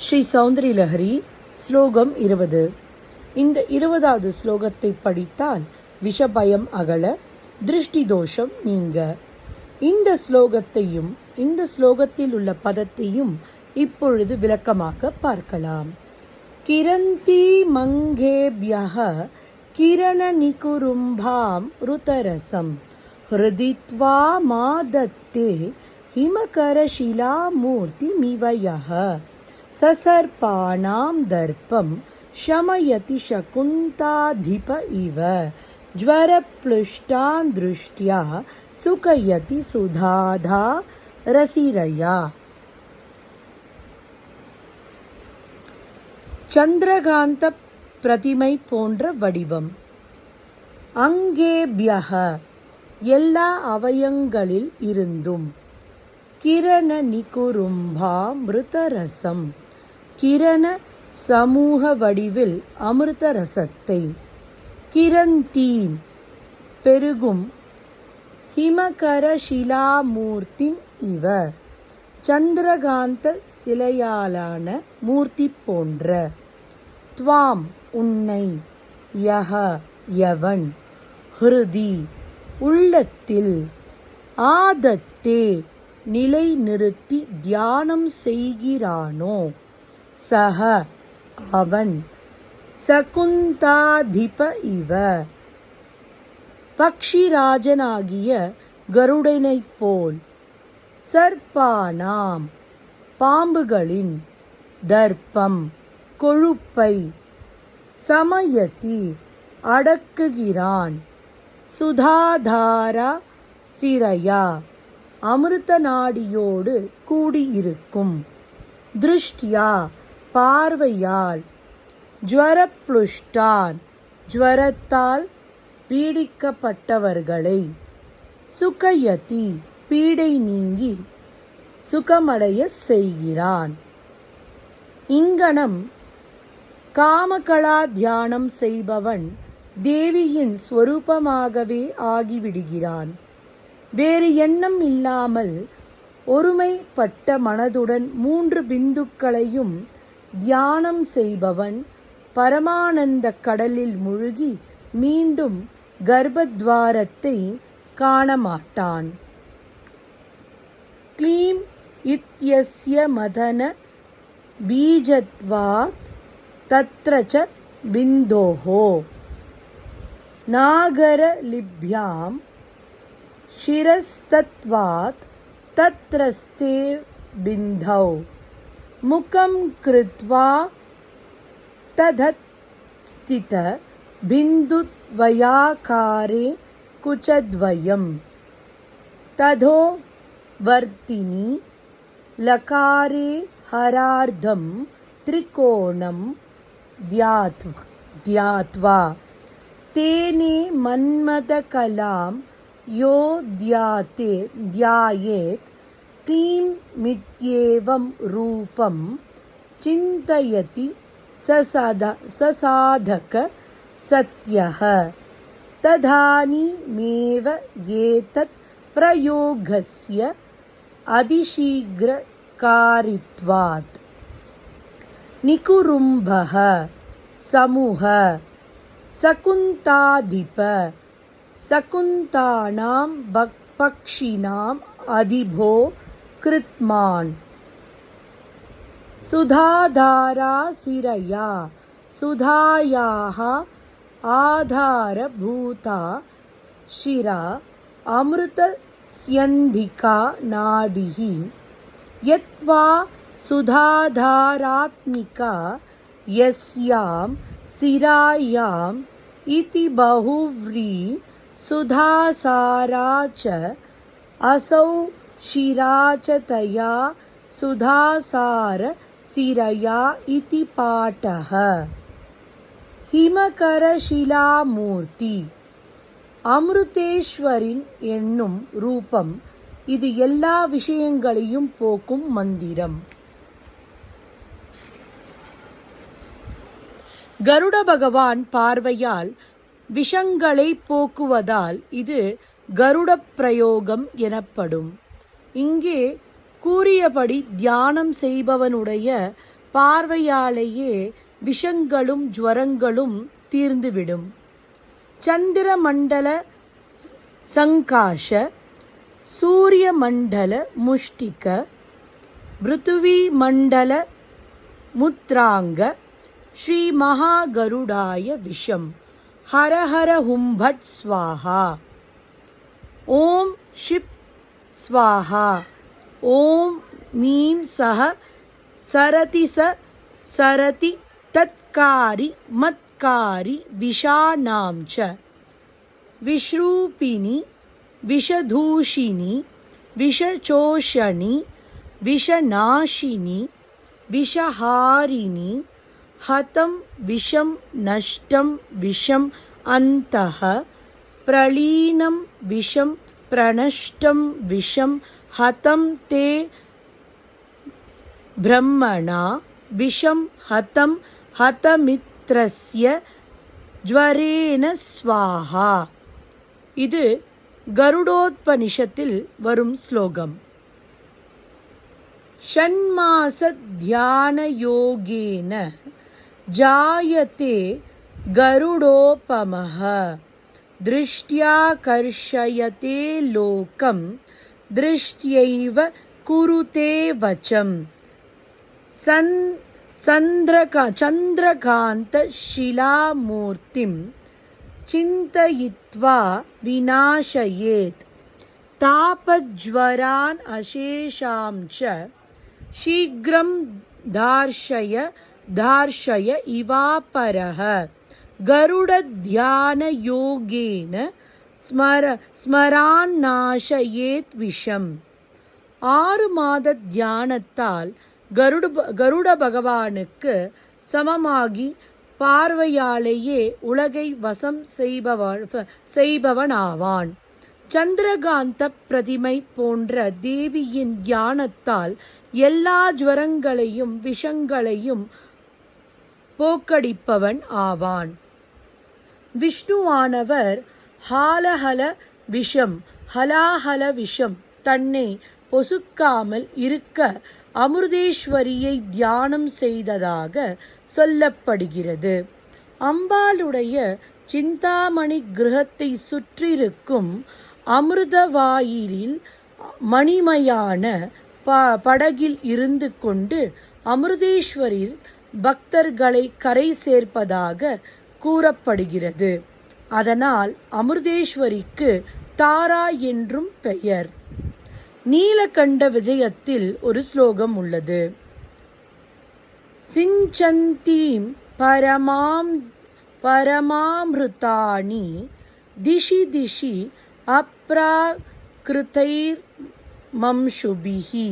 ஸ்ரீ சௌந்தரியலஹரி ஸ்லோகம் 20. இந்த 20வது ஸ்லோகத்தை படித்தால் விஷபயம் அகல, திருஷ்டி தோஷம் நீங்க. இந்த ஸ்லோகத்தையும் இந்த ஸ்லோகத்தில் உள்ள பதத்தையும் இப்பொழுது விளக்கமாக பார்க்கலாம். கிரந்தி மங்கேப்யஹ கிரண நிகுரும்பாம் ருதரசம் ஹிருதித்வா மாதத்தே ஹிமகரஷிலா மூர்த்தி மிவயஹ சசர்பாணாம் தர்ப்பம் ஷமயதி சகுந்தாதிப இவ ஜ்வரப்ளுஷ்டான் திருஷ்ட்யா சுகயதி சுதாதா ரசிரயா. சந்திரகாந்த பிரதிமை போன்ற வடிவம். அங்கேப்யஹ எல்லா அவயங்களில் இருந்தும், கிரண நிகுரும்பாம் மிருதரசம் கிரண சமூக வடிவில் அமிர்த ரசத்தை, கிரந்தீம் பெருகும், ஹிமகர ஷிலாமூர்த்திம் இவ சந்திரகாந்த சிலையாலான மூர்த்தி போன்ற, த்வாம் உன்னை, யஹ யவன், ஹிருதி உள்ளத்தில், ஆதத்தே நிலை நிறுத்தி தியானம் செய்கிறானோ, சஹ அவன், சகுந்தாதிப இவ பக்ஷிராஜனாகிய கருடனைப் போல், சர்ப்பானாம் பாம்புகளின், தர்ப்பம் கொழுப்பை, சமயதி அடக்குகிறான், சுதாதாரா சிரயா அமிர்த நாடியோடு கூடியிருக்கும், திருஷ்ட்யா பார்வையால், ஜ்வரப்ளுஷ்டான் ஜ்வரத்தால் பீடிக்கப்பட்டவர்களை, சுகயதி பீடை நீங்கி சுகமடைய செய்கிறான். இங்கனம் காமகலா தியானம் செய்பவன் தேவியின் ஸ்வரூபமாகவே ஆகிவிடுகிறான். வேறு எண்ணம் இல்லாமல் ஒருமைப்பட்ட மனதுடன் 3 பிந்துக்களையும் தியானம் செய்பவன் பரமானந்த கடலில் முழுகி மீண்டும் கர்ப்பத்வாரத்தை காணமாட்டான். க்ளீம் இத்யஸ்ய மதன பீஜத்வாத் தத்ரச பிந்தோஹோ நாகரலிப்யாம் शिरस्तत्वात् तत्रस्ते बिन्धौ मुखं कृत्वा तदस्थित बिन्दुद्वयाकारे कुचद्वयं तथो वर्तिनी लकारे हरार्धं त्रिकोणं ध्यात्वा तेने मन्मथकलां यो ध्यायेत् क्लीं मित्येवं रूपं चिन्तयति ससाधक सत्यः तदानीमेव एतत् प्रयोगस्य अतिशीघ्रकारित्वात्. निकुरुम्भः समूह, सकुन्ताधिप सकुन्तानां पक्षिणाम् अधिभो कृत्मान्, सुधाधारा सिरया सुधायाः आधारभूता शिरा अमृतस्यन्धिका नाडिः यत्वा सुधाधारात्मिका यस्यां सिरायाम् इति बहुव्री सुधासारा च असौ शिरा च तया सुधासार सिरया इति पाठः. ஹிமகரஷிலாமூர்த்தி அமிர்தேஸ்வரின் என்னும் ரூபம். இது எல்லா விஷயங்களையும் போக்கும் மந்திரம். கருட பகவான் பார்வையால் விஷங்களை போக்குவதால் இது கருட பிரயோகம் எனப்படும். இங்கே கூறியபடி தியானம் செய்பவனுடைய பார்வையாலேயே விஷங்களும் ஜுவரங்களும் தீர்ந்துவிடும். சந்திர மண்டல சங்காஷ, சூரிய மண்டல முஷ்டிக, பிருத்திவி மண்டல முத்ராங்க, ஸ்ரீ மகா கருடாய விஷம். ஹர ஹர ஹும் பட் ஸ்வாஹா. ஓம் ஷிப் ஸ்வாஹா. ஓம் மீம் சஹ சரதி சரதி தத்காரி மத்காரி விஷாணாம் ச. விஸ்ரூபிணி விஷதூஷிணி விஷசோஷணி விஷநாசினி விஷஹாரிணி ஹதம் விஷம் நஷ்டம் விஷம் அந்தஹ பிரலீனம் விஷம் பிரணஷ்டம் விஷம் ஹதம் தே பிரம்மணா விஷம் ஹதம் ஹதமித்ரஸ்ய ஜ்வரேன ஸ்வாஹா. இது கருடோத்பனிஷத்தில் வரும் ஸ்லோகம். ஷண்மாச தியான யோகேன ஜாயதே கருடோபமஹ, திருஷ்ட்யா கர்ஷயதே லோகம், திருஷ்ட்யைவ குருதே வசம். சந்திரகாந்த ஷிலாமூர்த்திம் சிந்தயித்வா விநாசயேத், தாபஜ்வரான் அசேஷாம் ச சீக்ரம் தார்ஷய இவாபரஹ. கருடத்யான யோகேன ஸ்மரான்னாசயேத் விஷம். 6 மாத தியானத்தால் கருட பகவானுக்கு சமமாகி பார்வையாலேயே உலகை வசம் செய்பவனாவான். சந்திரகாந்த பிரதிமை போன்ற தேவியின் தியானத்தால் எல்லா ஜுவரங்களையும் விஷங்களையும் போக்கடிப்பவன் ஆவான். விஷ்ணுவானவர் ஹாலஹல விஷம், ஹலாஹல விஷம் தன்னை பொசுக்காமல் இருக்க அமிர்தேஸ்வரியை தியானம் செய்ததாக சொல்லப்படுகிறது. அம்பாளுடைய சிந்தாமணி கிரகத்தை சுற்றிருக்கும் அமிர்தவாயிலில் மணிமயான படகில் இருந்து கொண்டு அமிர்தேஸ்வரில் பக்தர்களை கரை சேர்ப்பதாக கூறப்படுகிறது. அதனால் அமிர்தேஸ்வரிக்கு தாரா என்றும் பெயர். நீலகண்ட விஜயத்தில் ஒரு ஸ்லோகம் உள்ளது. சிஞ்சந்தீம் பரமாமிருதாணி திஷி திஷி அப்ராக்ருதைர் மம்சுபிஹி,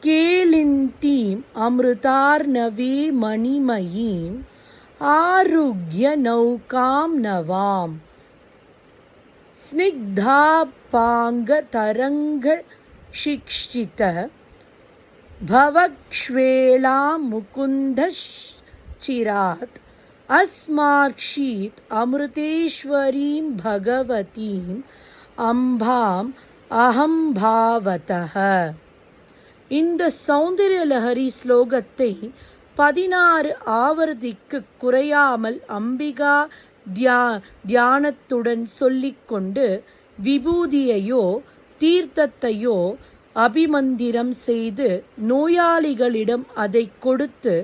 கேலிந்தீம் அமிர்தார்ணவே மணிமயீம் ஆருக்ய நௌகாம் நவாம். ஸ்னிக்தாபாங்க தரங்க சிக்ஷித பவக்ஷ்வேலா முகுந்த சிராத், அஸ்மார்ஷீத் அமிர்தேஸ்வரீம் பகவதீம் அம்பாம் அஹம்பாவதஹ. இந்த சௌந்தர்யலஹரி ஸ்லோகத்தை 16 ஆவர்த்திக்கு குறையாமல் அம்பிகா தியானத்துடன் சொல்லிக்கொண்டு விபூதியையோ தீர்த்தத்தையோ அபிமந்திரம் செய்து நோயாளிகளிடம் அதை கொடுத்து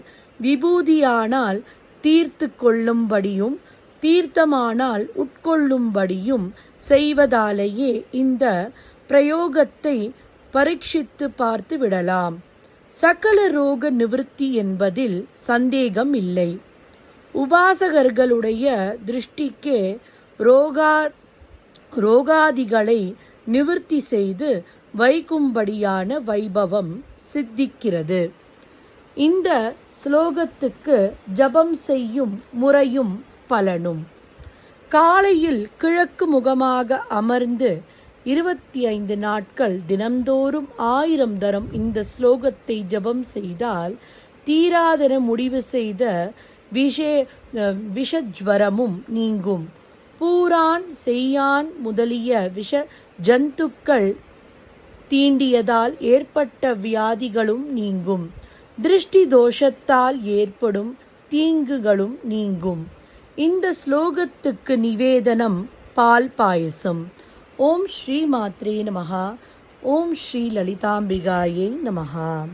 விபூதியானால் தீர்த்து கொள்ளும்படியும் தீர்த்தமானால் உட்கொள்ளும்படியும் செய்வதாலேயே இந்த பிரயோகத்தை பரீட்சித்து பார்த்து விடலாம். சகல ரோக நிவர்த்தி என்பதில் சந்தேகம் இல்லை. உபாசகர்களுடைய திருஷ்டிக்கே ரோகாதிகளை நிவர்த்தி செய்து வைக்கும்படியான வைபவம் சித்திக்கிறது. இந்த ஸ்லோகத்துக்கு ஜபம் செய்யும் முறையும் பலனும். காலையில் கிழக்கு முகமாக அமர்ந்து 25 நாட்கள் தினம்தோறும் 1000 தரம் இந்த ஸ்லோகத்தை ஜபம் செய்தால் தீராதென முடிவு செய்த விஷஜ்வரமும் நீங்கும். பூரான் செய்யான் முதலிய விஷ ஜந்துக்கள் தீண்டியதால் ஏற்பட்ட வியாதிகளும் நீங்கும். திருஷ்டி தோஷத்தால் ஏற்படும் தீங்குகளும் நீங்கும். இந்த ஸ்லோகத்துக்கு நிவேதனம் பால் பாயசம். ஓம் ஸ்ரீ மாத்ரே நமஹா. ஓம் ஸ்ரீ லலிதாம்பிகாயை நமஹா.